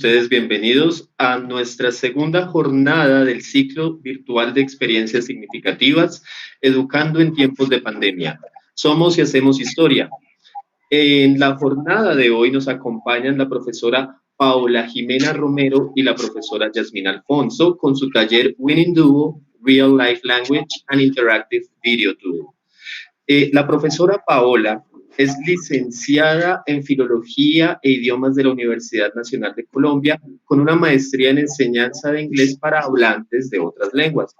Ustedes bienvenidos a nuestra segunda jornada del ciclo virtual de experiencias significativas, Educando en tiempos de pandemia. Somos y hacemos historia. En la jornada de hoy nos acompañan la profesora Paola Jimena Romero y la profesora Yasmina Alfonso con su taller Winning Duo, Real Life Language and Interactive Video Tool. La profesora Paola es licenciada en Filología e Idiomas de la Universidad Nacional de Colombia con una maestría en enseñanza de inglés para hablantes de otras lenguas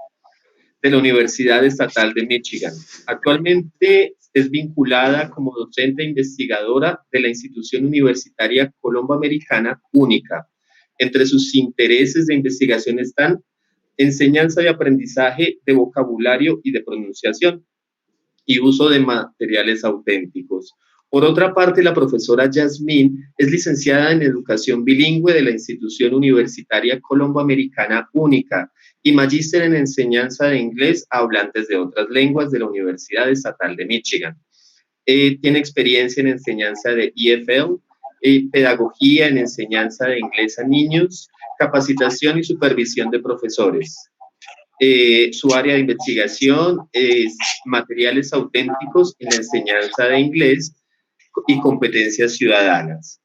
de la Universidad Estatal de Michigan. Actualmente es vinculada como docente e investigadora de la institución universitaria colomboamericana única. Entre sus intereses de investigación están enseñanza y aprendizaje de vocabulario y de pronunciación y uso de materiales auténticos. Por otra parte, la profesora Yasmín es licenciada en Educación Bilingüe de la Institución Universitaria Colomboamericana Única y magíster en Enseñanza de Inglés a hablantes de otras lenguas de la Universidad Estatal de Michigan. Tiene experiencia en enseñanza de EFL, pedagogía en enseñanza de inglés a niños, capacitación y supervisión de profesores. Su área de investigación es materiales auténticos en la enseñanza de inglés y competencias ciudadanas.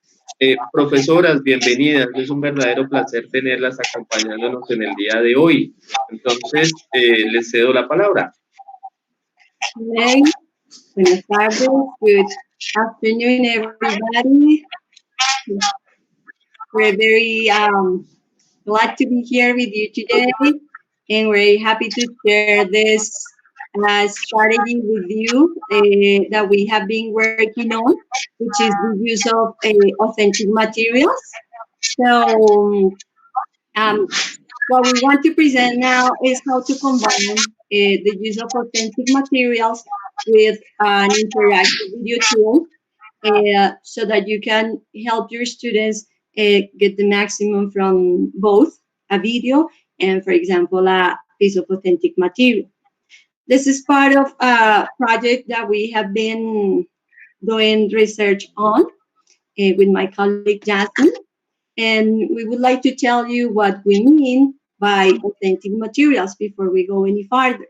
Profesoras, bienvenidas. Es un verdadero placer tenerlas acompañándonos en el día de hoy. Entonces, les cedo la palabra. Hello. Buenas tardes. Good afternoon, everybody. We're very glad to be here with you today, and we're happy to share this strategy with you that we have been working on, which is the use of authentic materials. So what we want to present now is how to combine the use of authentic materials with an interactive video tool so that you can help your students get the maximum from both a video and, for example, a piece of authentic material. This is part of a project that we have been doing research on with my colleague Jasmine. And we would like to tell you what we mean by authentic materials before we go any farther.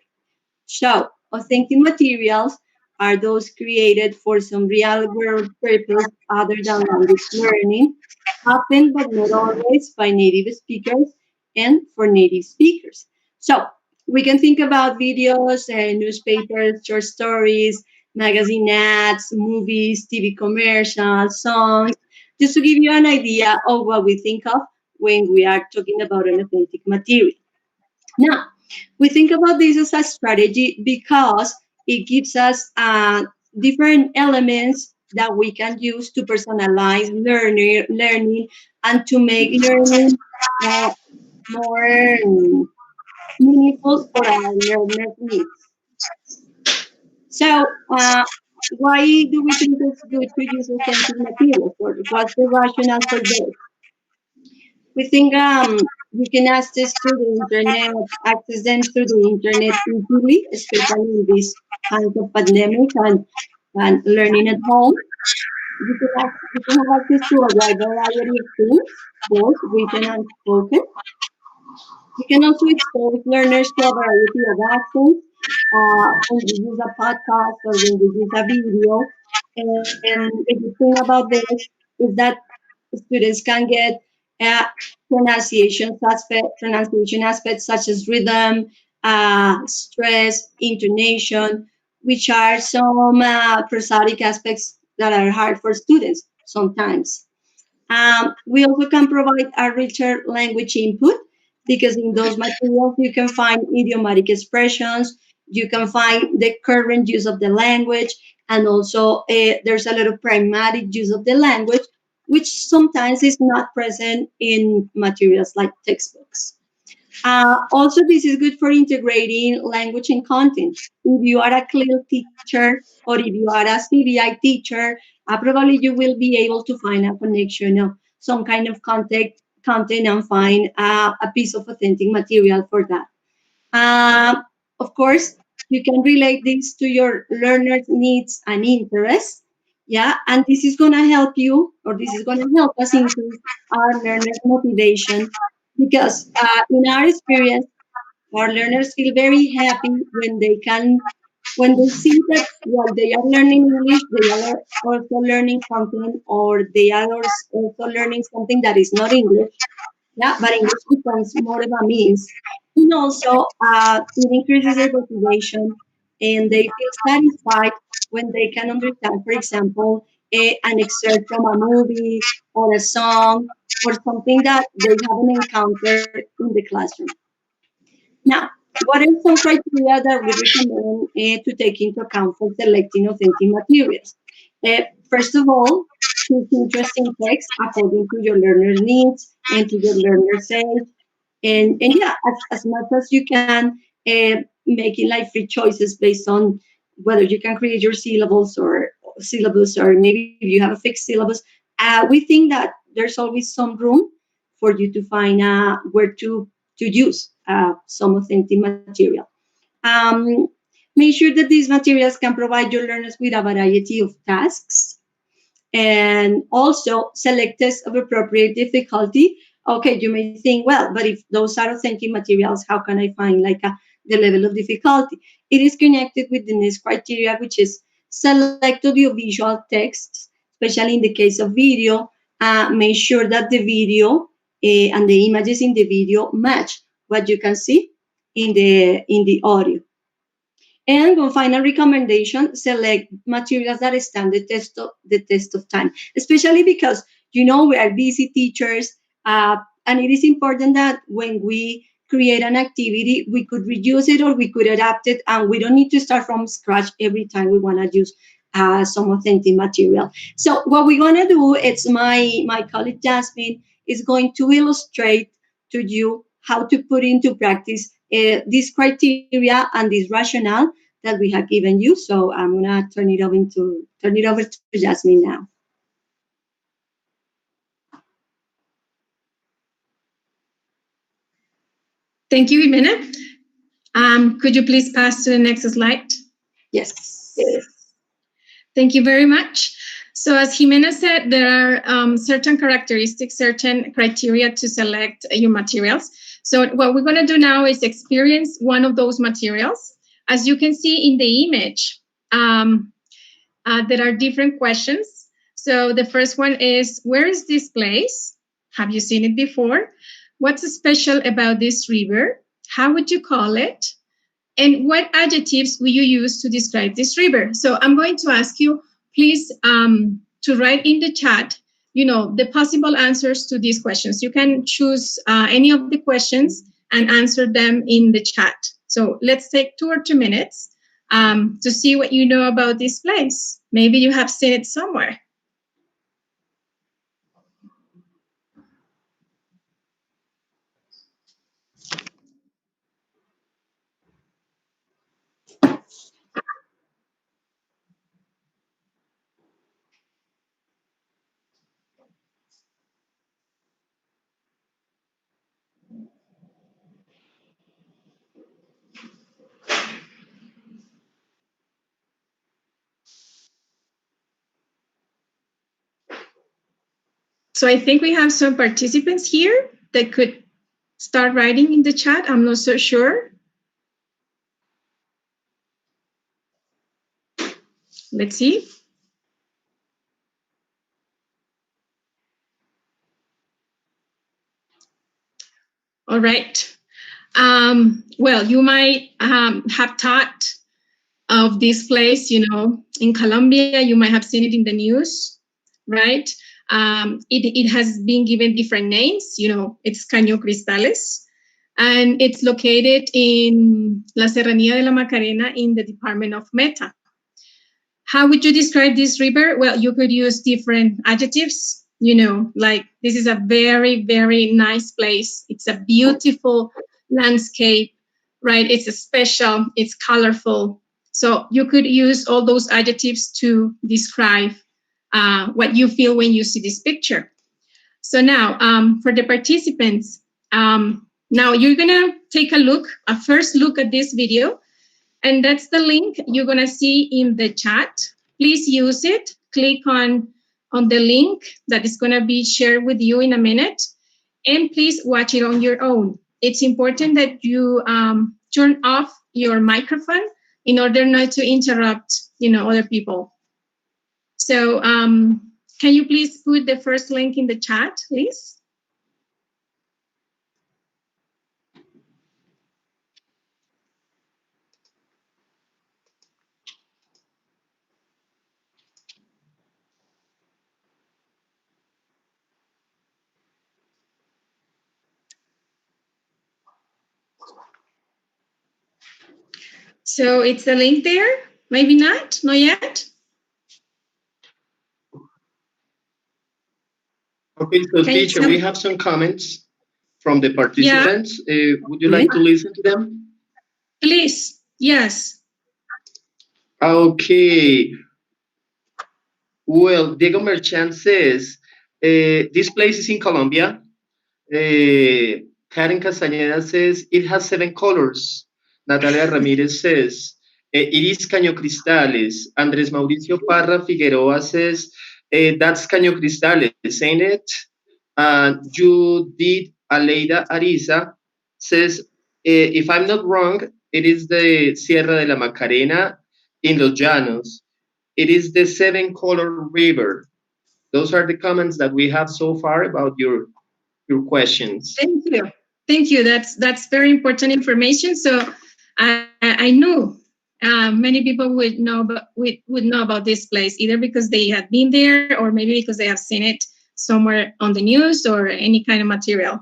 So, authentic materials are those created for some real world purpose other than language learning, often but not always by native speakers and for native speakers. So, we can think about videos, newspapers, short stories, magazine ads, movies, TV commercials, songs, just to give you an idea of what we think of when we are talking about an authentic material. Now, we think about this as a strategy because it gives us different elements that we can use to personalize learning and to make learning more meaningful for our learners' needs. So, why do we think it's good to use authentic materials? What's the rationale for this? We think you can access through the internet, access them through the internet easily, especially in this kind of pandemic and learning at home. You can have access to a wide variety of things, both written and spoken. You can also expose learners to a variety of accents when you use a podcast or when you use a video. And the good thing about this is that students can get uh, pronunciation aspects such as rhythm, stress, intonation, which are some prosodic aspects that are hard for students sometimes. We also can provide a richer language input because in those materials you can find idiomatic expressions, you can find the current use of the language, and also there's a lot of pragmatic use of the language, which sometimes is not present in materials like textbooks. Also, this is good for integrating language and content. If you are a CLIL teacher or if you are a CBI teacher, probably you will be able to find a connection of some kind of content and find a piece of authentic material for that. Of course, you can relate this to your learners' needs and interests. Yeah, and this is going to help you, or this is going to help us increase our learners' motivation because in our experience, our learners feel very happy when they see that while they are learning English, they are also learning something, or they are also learning something that is not English. Yeah, but English becomes more of a means. And also, it increases their motivation and they feel satisfied when they can understand, for example, an excerpt from a movie or a song or something that they haven't encountered in the classroom. Now, what are some criteria that we recommend to take into account for selecting authentic materials? First of all, choose interesting text according to your learner's needs and to your learner's age. And yeah, as much as you can, making like free choices based on whether you can create your syllabus or maybe if you have a fixed syllabus. We think that there's always some room for you to find where to use some authentic material. Um, Make sure that these materials can provide your learners with a variety of tasks and also select tests of appropriate difficulty. Okay, you may think, well, but if those are authentic materials, how can I find like the level of difficulty? It is connected with the next criteria, which is select audiovisual texts, especially in the case of video. Make sure that the video and the images in the video match what you can see in the audio. And one final recommendation, select materials that stand the test of time, especially because, you know, we are busy teachers, and it is important that when we create an activity, we could reuse it or we could adapt it, and we don't need to start from scratch every time we want to use some authentic material. So what we're going to do, it's my colleague Jasmine is going to illustrate to you how to put into practice this criteria and this rationale that we have given you. So I'm gonna turn it over to Jasmine now. Thank you, Jimena. Could you please pass to the next slide? Yes. Thank you very much. So as Jimena said, there are certain characteristics, certain criteria to select your materials. So what we're going to do now is experience one of those materials. As you can see in the image, there are different questions. So the first one is, where is this place? Have you seen it before? What's special about this river? How would you call it? And what adjectives will you use to describe this river? So I'm going to ask you, please, to write in the chat, the possible answers to these questions. You can choose any of the questions and answer them in the chat. So let's take 2 or 3 minutes to see what you know about this place. Maybe you have seen it somewhere. So I think we have some participants here that could start writing in the chat. I'm not so sure. Let's see. All right. Well, you might have thought of this place, in Colombia. You might have seen it in the news, right? It has been given different names. It's Caño Cristales, and it's located in La Serranía de la Macarena in the department of Meta. How would you describe this river? Well, you could use different adjectives, like this is a very, very nice place. It's a beautiful landscape, right? It's special, it's colorful. So you could use all those adjectives to describe what you feel when you see this picture. So now, for the participants, now you're gonna take a first look at this video, and that's the link you're gonna see in the chat. Please use it, click on the link that is going to be shared with you in a minute, and please watch it on your own. It's important that you turn off your microphone in order not to interrupt, other people. So can you please put the first link in the chat, please? So it's a link there? Maybe not yet? Okay, so teacher, we have some comments from the participants. Yeah. Would you like to listen to them? Please, yes. Okay. Well, Diego Merchant says, this place is in Colombia. Karen Castañeda says, it has 7 colors. Natalia Ramirez says, it is Caño Cristales. Andrés Mauricio Parra Figueroa says, that's Caño Cristales, ain't it? Judith Aleida Ariza says, if I'm not wrong, it is the Sierra de la Macarena in Los Llanos. It is the 7-color river. Those are the comments that we have so far about your questions. Thank you. That's very important information. So I know many people would know about this place, either because they have been there or maybe because they have seen it somewhere on the news or any kind of material.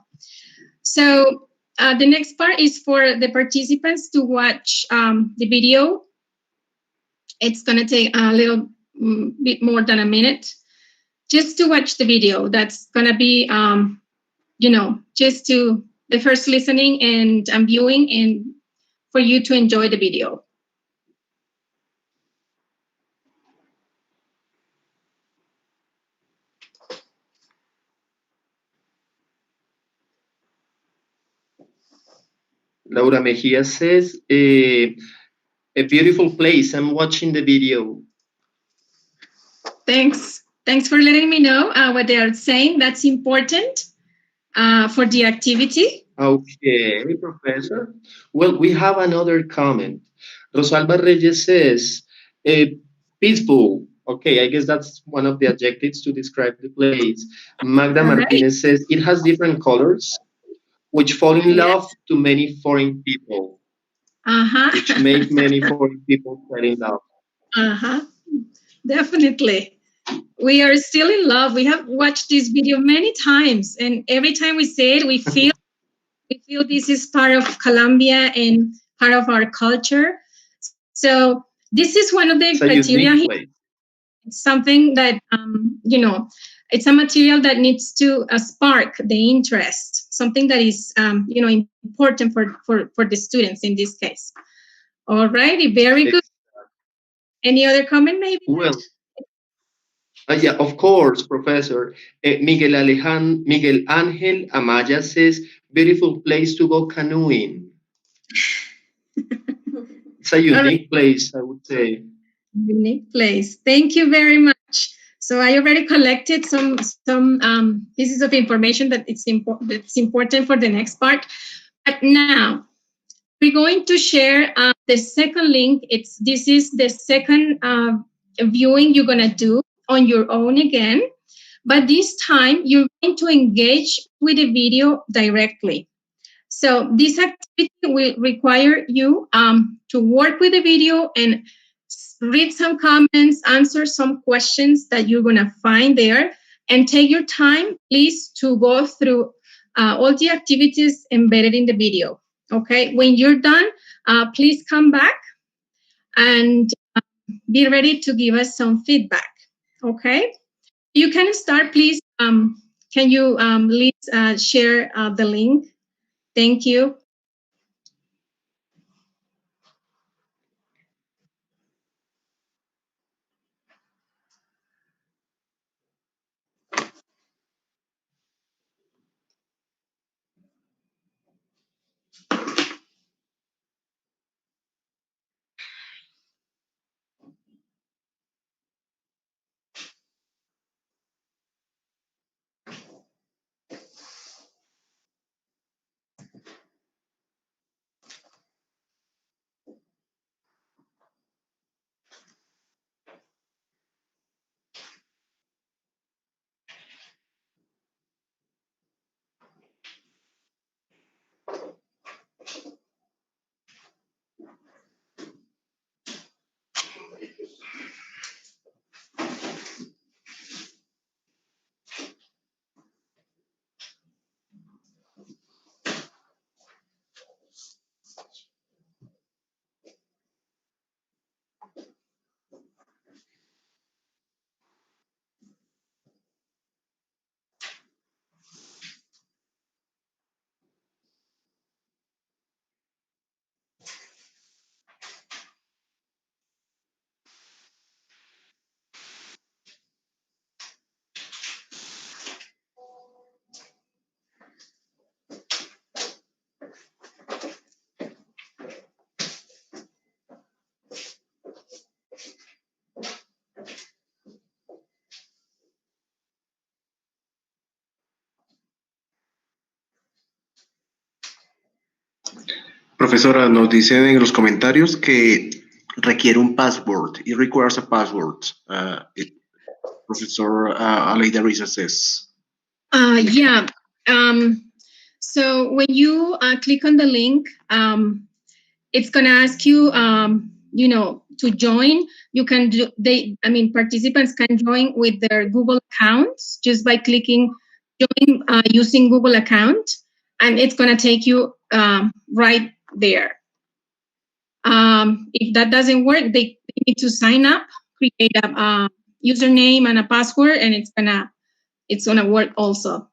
So the next part is for the participants to watch the video. It's going to take a little bit more than a minute just to watch the video. That's going to be, just to the first listening and viewing, and for you to enjoy the video. Laura Mejia says, a beautiful place. I'm watching the video. Thanks for letting me know what they are saying. That's important for the activity. Okay, Professor. Well, we have another comment. Rosalba Reyes says, peaceful. Okay, I guess that's one of the adjectives to describe the place. Magda Martinez says, it has different colors, which fall in love to many foreign people. Which make many foreign people fall in love. Definitely. We are still in love. We have watched this video many times, and every time we say it, we feel this is part of Colombia and part of our culture. So this is one of the criteria here. It's something that it's a material that needs to spark the interest, something that is important for the students in this case. All righty, very good. Any other comment, maybe? Well, yeah, of course, Professor. Miguel Angel Amaya says, beautiful place to go canoeing. It's a unique place, I would say. Unique place. Thank you very much. So I already collected some pieces of information that it's important for the next part. But now we're going to share the second link. This is the second viewing you're gonna do on your own again, but this time you're going to engage with the video directly. So this activity will require you to work with the video and read some comments, answer some questions that you're going to find there, and take your time, please, to go through all the activities embedded in the video. Okay, when you're done, please come back and be ready to give us some feedback. Okay, you can start, please. Can you please share the link? Thank you. Profesora, nos dicen en los comentarios que requiere un password. It requires a password. Professor Aleida Risa says. Yeah. So when you click on the link, it's gonna ask you, to join. You can do. Participants can join with their Google accounts just by clicking join using Google account, and it's gonna take you right there. If that doesn't work, they need to sign up, create a username and a password, and it's gonna work also.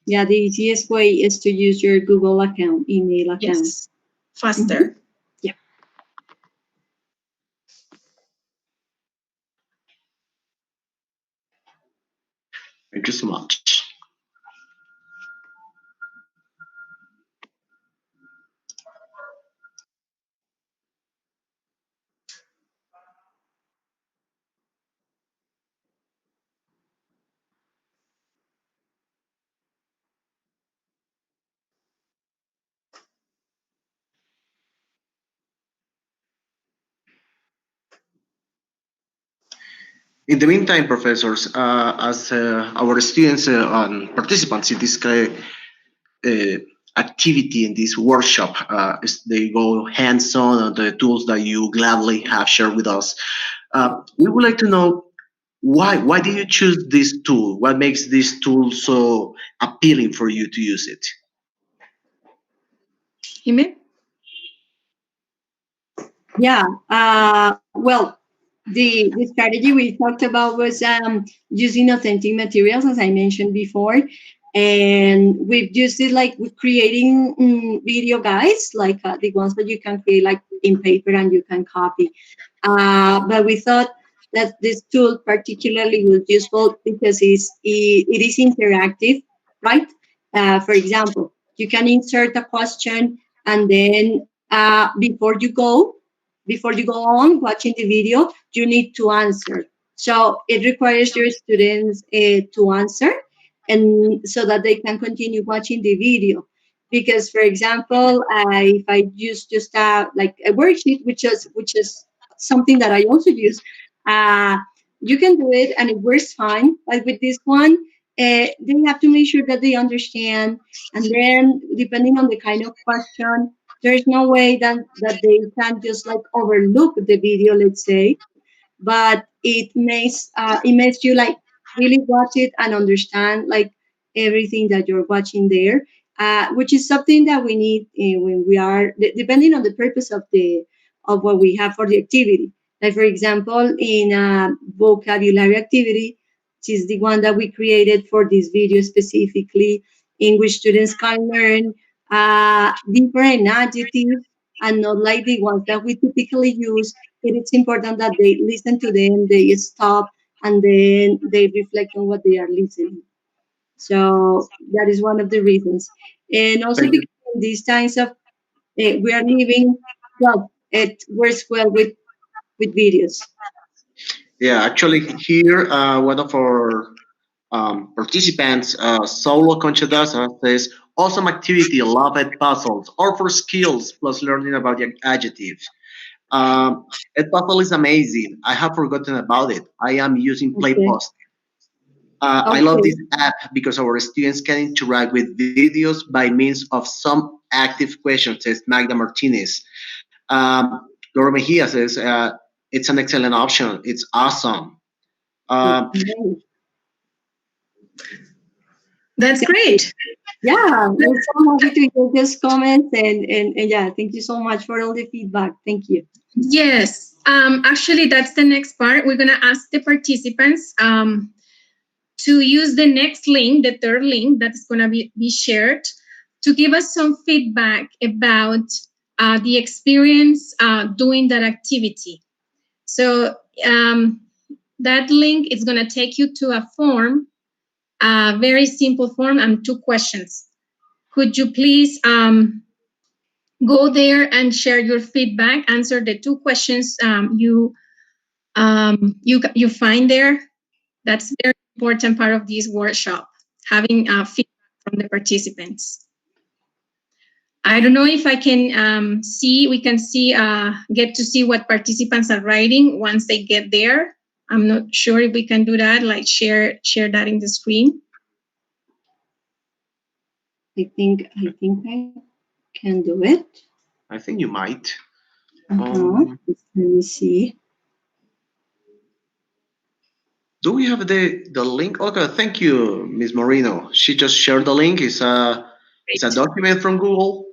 Yeah, the easiest way is to use your Google account, email account. Yes, faster. Yeah. Thank you so much. In the meantime, professors, as our students and participants in this activity in this workshop, they go hands-on on the tools that you gladly have shared with us. We would like to know why did you choose this tool? What makes this tool so appealing for you to use it? Jimmy? Yeah. Well, the strategy we talked about was using authentic materials, as I mentioned before, and we've used it like with creating video guides, like the ones that you can create like in paper and you can copy. But we thought that this tool particularly was useful because it is interactive, right? For example, you can insert a question and then before you go on watching the video, you need to answer. So it requires your students to answer, and so that they can continue watching the video. Because, for example, if I use just like a worksheet, which is something that I also use, uh, you can do it and it works fine. But with this one, they have to make sure that they understand, and then depending on the kind of question, there's no way that they can just like overlook the video, let's say, but it makes you like really watch it and understand like everything that you're watching there, which is something that we need when we are depending on the purpose of what we have for the activity. Like for example, in a vocabulary activity, which is the one that we created for this video specifically, in which students can learn different adjectives and not like the ones that we typically use. It's important that they listen to them, they stop, and then they reflect on what they are listening. So that is one of the reasons. And also Thank you. because in these times of we are living, well, it works well with videos. Yeah, actually, here one of our participants, Saulo Conchadaza, says, awesome activity, love it, puzzles, or for skills plus learning about the adjectives. It puzzle is amazing. I have forgotten about it. I am using Okay. Playpost. I love Okay. this app because our students can interact with videos by means of some active questions, says Magda Martinez. Laura Mejia says, it's an excellent option. It's awesome. Um, Okay. That's great. Yeah, we're so happy to hear these comments, and yeah, thank you so much for all the feedback. Thank you. Yes. Actually, that's the next part. We're gonna ask the participants to use the next link, the third link that's gonna be shared, to give us some feedback about the experience doing that activity. So that link is gonna take you to a form, a very simple form and 2 questions. Could you please go there and share your feedback, answer the 2 questions you find there? That's very important part of this workshop, having feedback from the participants. I don't know if I can get to see what participants are writing once they get there. I'm not sure if we can do that, like share that in the screen. I think I can do it. I think you might. Let me see. Do we have the link? Okay, thank you, Ms. Moreno. She just shared the link. It's a document from Google.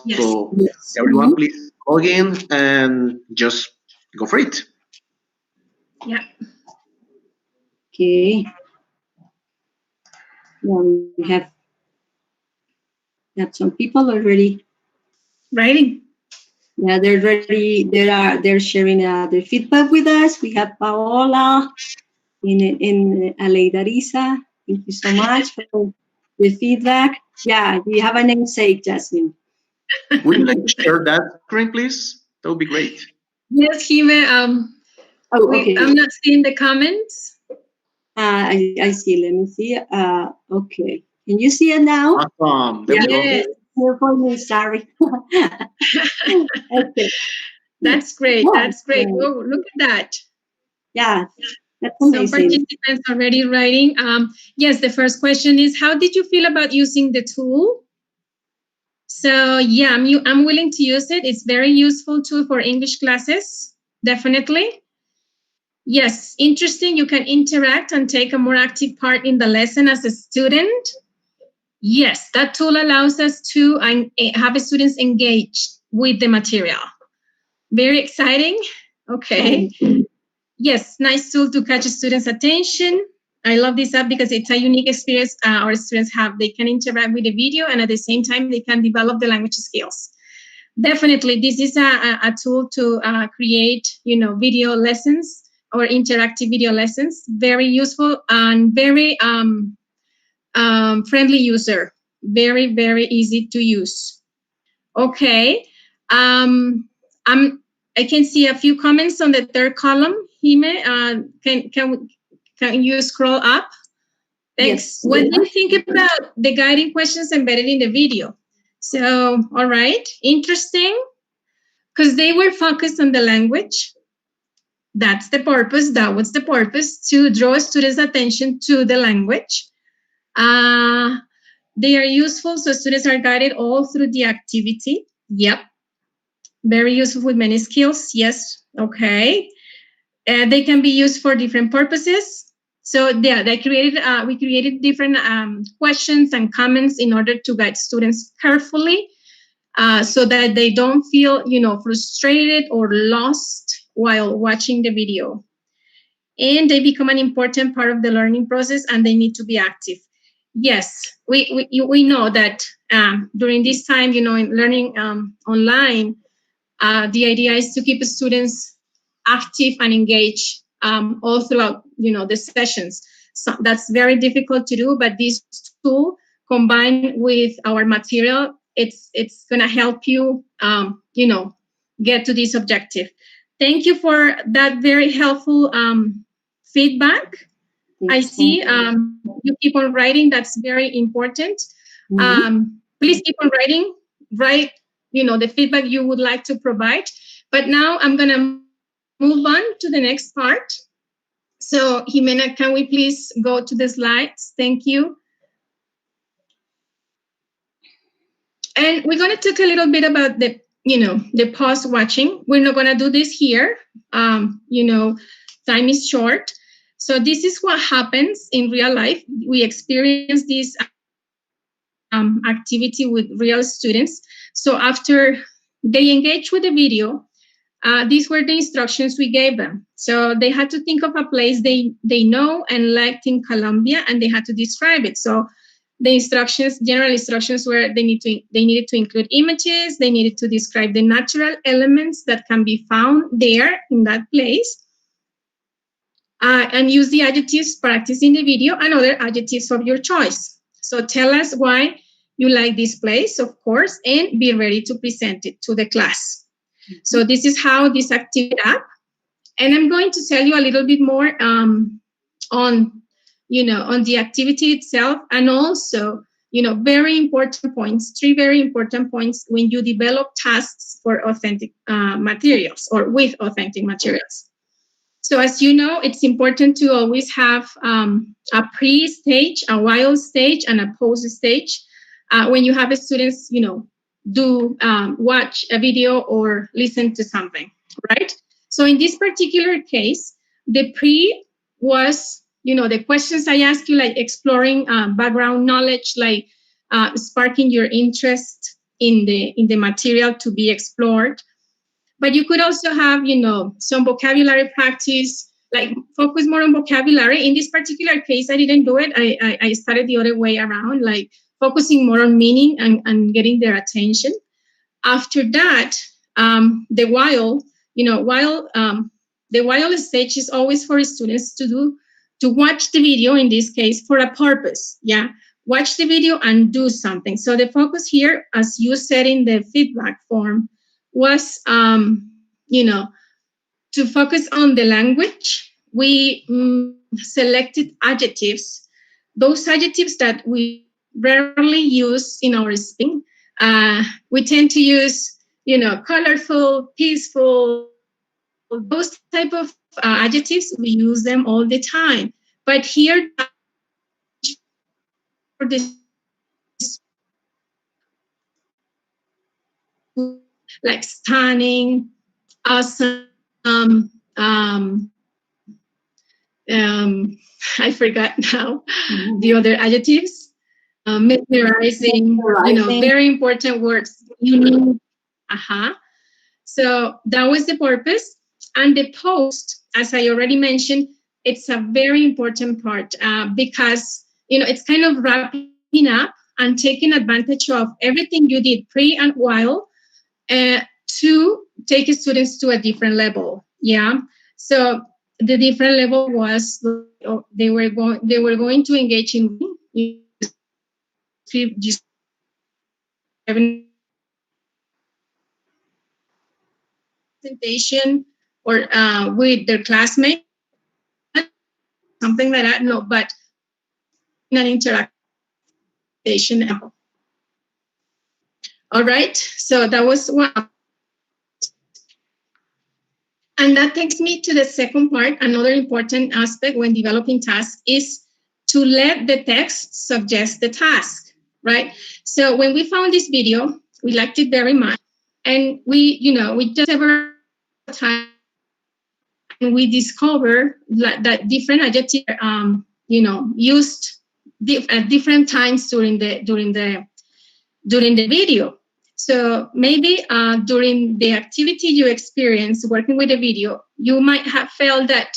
Yes. So Yes. everyone, please log in and just go for it. Yeah. Okay. Well, we have some people already. Writing. Yeah, they're ready. They're sharing their feedback with us. We have Paola in Aleida Risa. Thank you so much for the feedback. Yeah, you have a namesake, Jasmine. Would you like to share that screen, please? That would be great. Yes, Hime. Okay. I'm not seeing the comments. I see. Let me see. Okay. Can you see it now? Awesome. There we go. Yes. Here for me, sorry. Okay. That's great. Yeah, That's great. Oh, look at that. Yeah, that's Some amazing. participants already writing. Yes, the first question is, how did you feel about using the tool? So yeah, I'm willing to use it. It's very useful tool for English classes, definitely. Yes, interesting. You can interact and take a more active part in the lesson as a student. Yes, that tool allows us to have students engaged with the material. Very exciting. Okay. Yes, nice tool to catch students' attention. I love this app because it's a unique experience our students have. They can interact with the video and at the same time, they can develop the language skills. Definitely, this is a tool to create, video lessons or interactive video lessons. Very useful and very friendly user. Very, very easy to use. Okay. I can see a few comments on the third column. Hime, can you scroll up? Thanks. Yes. What do you think about the guiding questions embedded in the video? So, all right, interesting, because they were focused on the language. That's the purpose. That was the purpose, to draw students' attention to the language. They are useful, so students are guided all through the activity. Yep. Very useful with many skills. Yes. Okay. They can be used for different purposes. So yeah, we created different questions and comments in order to guide students carefully, so that they don't feel, frustrated or lost while watching the video. And they become an important part of the learning process, and they need to be active. Yes, we know that during this time, in learning online, the idea is to keep students active and engaged all throughout, the sessions. So that's very difficult to do, but this tool combined with our material, it's going to help you, get to this objective. Thank you for that very helpful feedback. I see you keep on writing. That's very important. Please keep on writing. Write, the feedback you would like to provide. But now I'm going to move on to the next part. So, Jimena, can we please go to the slides? Thank you. And we're going to talk a little bit about the pause watching. We're not going to do this here. Time is short. So this is what happens in real life. We experience this activity with real students. So after they engage with the video, these were the instructions we gave them. So they had to think of a place they know and liked in Colombia, and they had to describe it. So the general instructions were they needed to include images, they needed to describe the natural elements that can be found there in that place, and use the adjectives practiced in the video and other adjectives of your choice. So tell us why you like this place, of course, and be ready to present it to the class. So this is how this activity up. And I'm going to tell you a little bit more on the activity itself, and also very important points, 3 very important points when you develop tasks for authentic materials or with authentic materials. So as you know, it's important to always have a pre-stage, a while stage, and a post-stage when you have students, do watch a video or listen to something, right? So in this particular case, the pre was, the questions I asked you, like exploring background knowledge, like sparking your interest in the material to be explored. But you could also have, some vocabulary practice, like focus more on vocabulary. In this particular case, I didn't do it. I started the other way around, like focusing more on meaning and getting their attention. After that, the while stage is always for students to watch the video, in this case, for a purpose. Yeah. Watch the video and do something. So the focus here, as you said in the feedback form, was, to focus on the language. We selected adjectives, those adjectives that we rarely use in our speaking. We tend to use, colorful, peaceful, those type of adjectives. We use them all the time. But here, for this, like stunning, awesome, I forgot now the other adjectives. Mesmerizing, very important words. Unique. So that was the purpose. And the post, as I already mentioned, it's a very important part because, it's kind of wrapping up and taking advantage of everything you did pre and while to take students to a different level. Yeah. So the different level was they were going to engage in presentation or with their classmates, something like that. No, but in an interaction. All right. So that was one. And that takes me to the second part. Another important aspect when developing tasks is to let the text suggest the task, right? So when we found this video, we liked it very much. And we just several times, and we discovered that different adjectives, used at different times during the video. So maybe during the activity you experienced working with the video, you might have felt that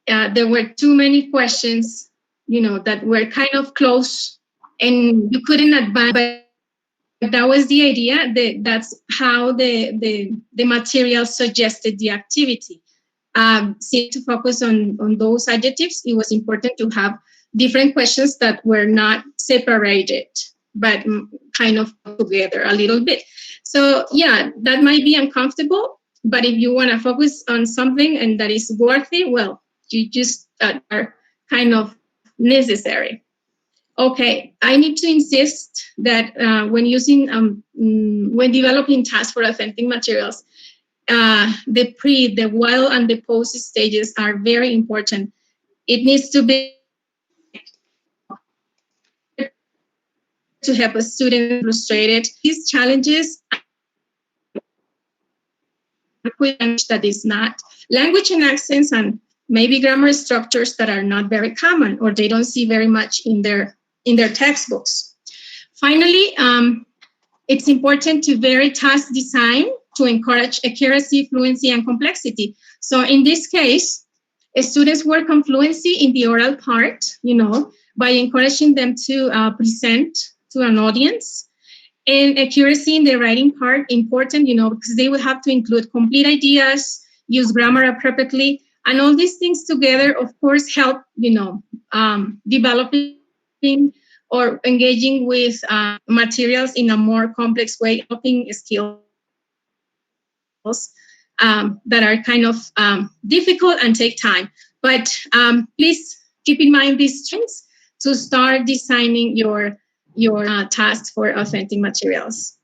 there were too many questions, that were kind of close and you couldn't advance. But that was the idea. That's how the material suggested the activity. To focus on those adjectives, it was important to have different questions that were not separated, but kind of together a little bit. So yeah, that might be uncomfortable, but if you want to focus on something and that is worthy, well, you just are kind of necessary. Okay, I need to insist that when developing tasks for authentic materials, the pre, the while, and the post stages are very important. It needs to be to help a student illustrate these challenges that is not language and accents and maybe grammar structures that are not very common or they don't see very much in their textbooks. Finally, it's important to vary task design to encourage accuracy, fluency, and complexity. So in this case, students work on fluency in the oral part, by encouraging them to present to an audience, and accuracy in the writing part, important, because they will have to include complete ideas, use grammar appropriately, and all these things together, of course, help, developing or engaging with materials in a more complex way, helping skills that are kind of difficult and take time. But please keep in mind these strengths to start designing your tasks for authentic materials.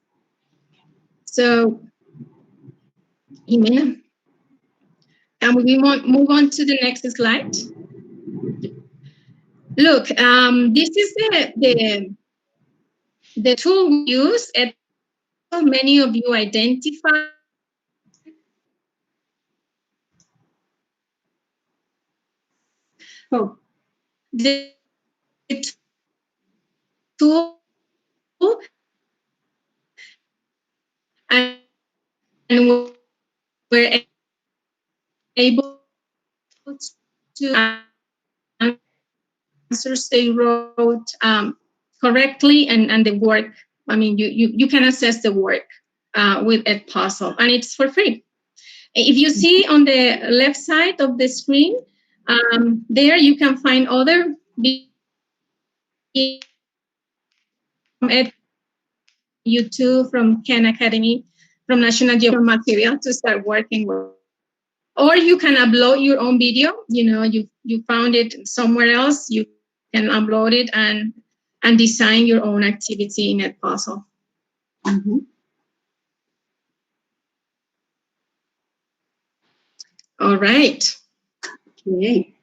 So, Jimena, and we move on to the next slide. Look, this is the tool we use, and many of you identify. Oh, The tool, and we're able to answers they wrote correctly, and the work. I mean, you can assess the work with Edpuzzle, and it's for free. If you see on the left side of the screen, there you can find other from Ed, YouTube, from Khan Academy, from National Geographic material to start working with. Or you can upload your own video. You found it somewhere else. You can upload it and design your own activity in Edpuzzle. mm-hmm. All right. Okay.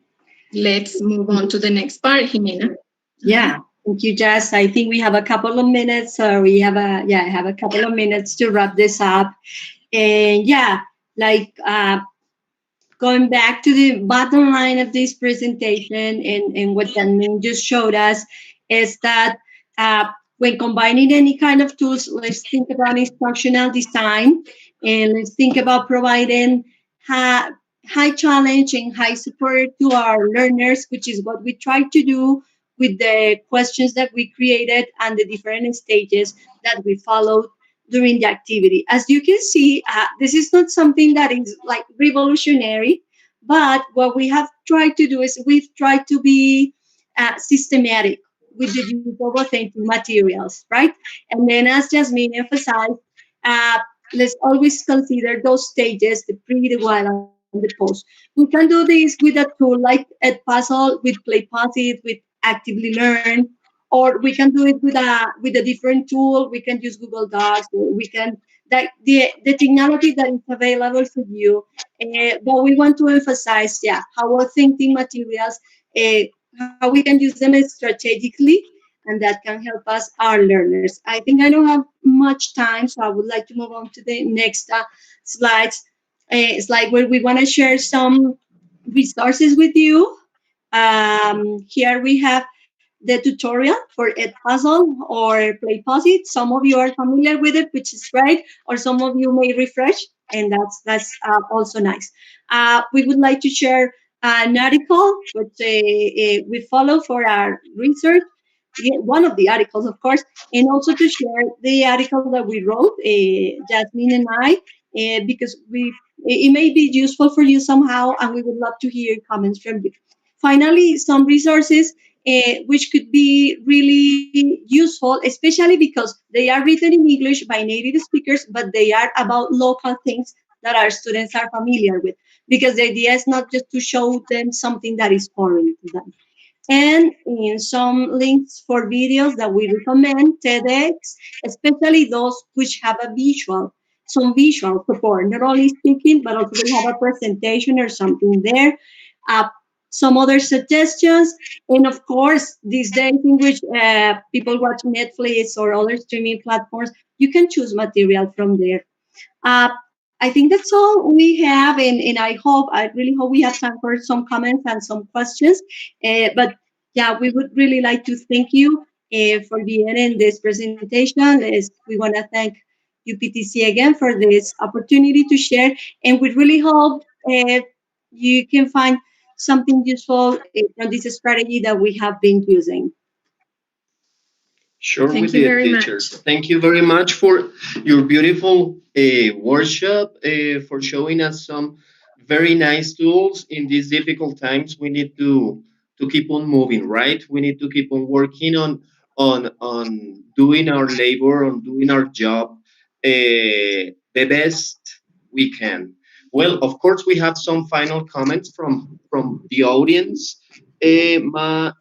Let's move on to the next part, Jimena. Yeah. Thank you, Jess. I think we have a couple of minutes. I have a couple of minutes to wrap this up. And going back to the bottom line of this presentation, and what Janine just showed us is that when combining any kind of tools, let's think about instructional design, and let's think about providing high challenge and high support to our learners, which is what we try to do with the questions that we created and the different stages that we followed during the activity. As you can see, this is not something that is like revolutionary, but what we have tried to do is we've tried to be systematic with the use of authentic materials, right? And then, as Jasmine emphasized, uh, let's always consider those stages, the pre, the while, and the post. We can do this with a tool like Edpuzzle, with PlayPosit, with Actively Learn, or we can do it with a different tool. We can use Google Docs, or we can the technology that is available for you. But we want to emphasize, how authentic materials, how we can use them strategically, and that can help us, our learners. I think I don't have much time, so I would like to move on to the next slides. Slide where we want to share some resources with you. Here we have the tutorial for Edpuzzle or PlayPosit. Some of you are familiar with it, which is great, or some of you may refresh, and that's also nice. We would like to share an article which we follow for our research. One of the articles, of course, and also to share the article that we wrote, Jasmine and I, because it may be useful for you somehow, and we would love to hear comments from you. Finally, some resources which could be really useful, especially because they are written in English by native speakers, but they are about local things that our students are familiar with. Because the idea is not just to show them something that is foreign to them. And in some links for videos that we recommend, TEDx, especially those which have some visual support, not only speaking, but also they have a presentation or something there. Uh, some other suggestions, and of course, these days in which people watch Netflix or other streaming platforms, you can choose material from there. I think that's all we have, and I really hope we have time for some comments and some questions. But yeah, we would really like to thank you for being in this presentation. We want to thank UPTC again for this opportunity to share, and we really hope you can find something useful from this strategy that we have been using. Sure, we Thank you did, very teacher. much. Thank you very much for your beautiful workshop, for showing us some very nice tools in these difficult times. We need to keep on moving, right? We need to keep on working on doing our labor, on doing our job the best we can. Well, of course, we have some final comments from the audience. Liliana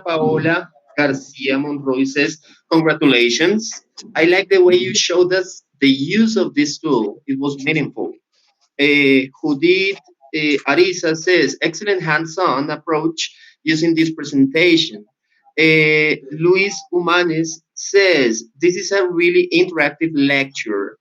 Paola Garcia Monroy says, congratulations. I like the way you showed us the use of this tool. It was meaningful. Judith Arisa says, excellent hands-on approach using this presentation. Luis Humanes says, this is a really interactive lecture.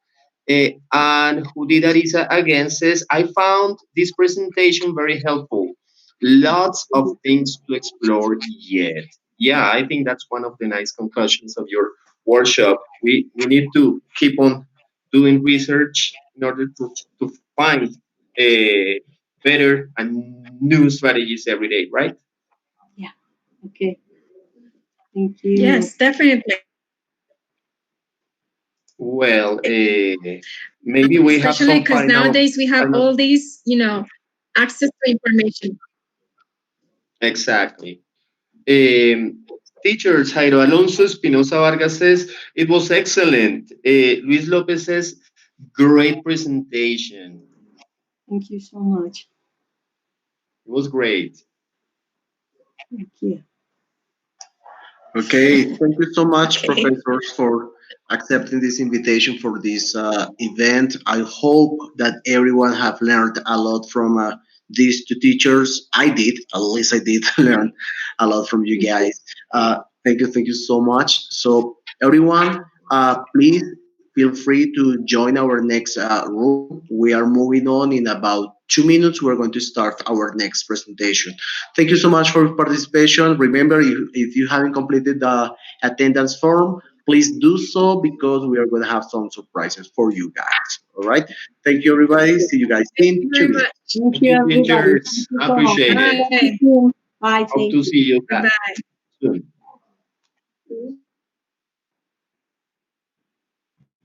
And Judith Arisa again says, I found this presentation very helpful. Lots of things to explore yet. Yeah, I think that's one of the nice conclusions of your workshop. We need to keep on doing research in order to find better and new strategies every day, right? Yeah. Okay. Thank you. Yes, definitely. Well, maybe we have Especially some because nowadays we have final all these, access to information. exactly. Teacher Jairo Alonso Espinosa Vargas says it was excellent. Luis Lopez says great presentation. Thank you so much. It was great. Thank you. Okay, thank you so much, Okay. professors, for accepting this invitation for this event. I hope that everyone have learned a lot from these two teachers. I did, at least I did learn a lot from you guys. Thank you so much. So, everyone, please feel free to join our next room. We are moving on in about 2 minutes. We're going to start our next presentation. Thank you so much for participation. Remember, if you haven't completed the attendance form, please do so because we are going to have some surprises for you guys. All right. Thank you, everybody. See you guys Thank in you two very minutes. much. Thank Thank you, you, everybody. Thank teachers. you so much. Appreciate it. Bye. Thank you. Bye. Hope Thank to you. see you Bye back bye. soon.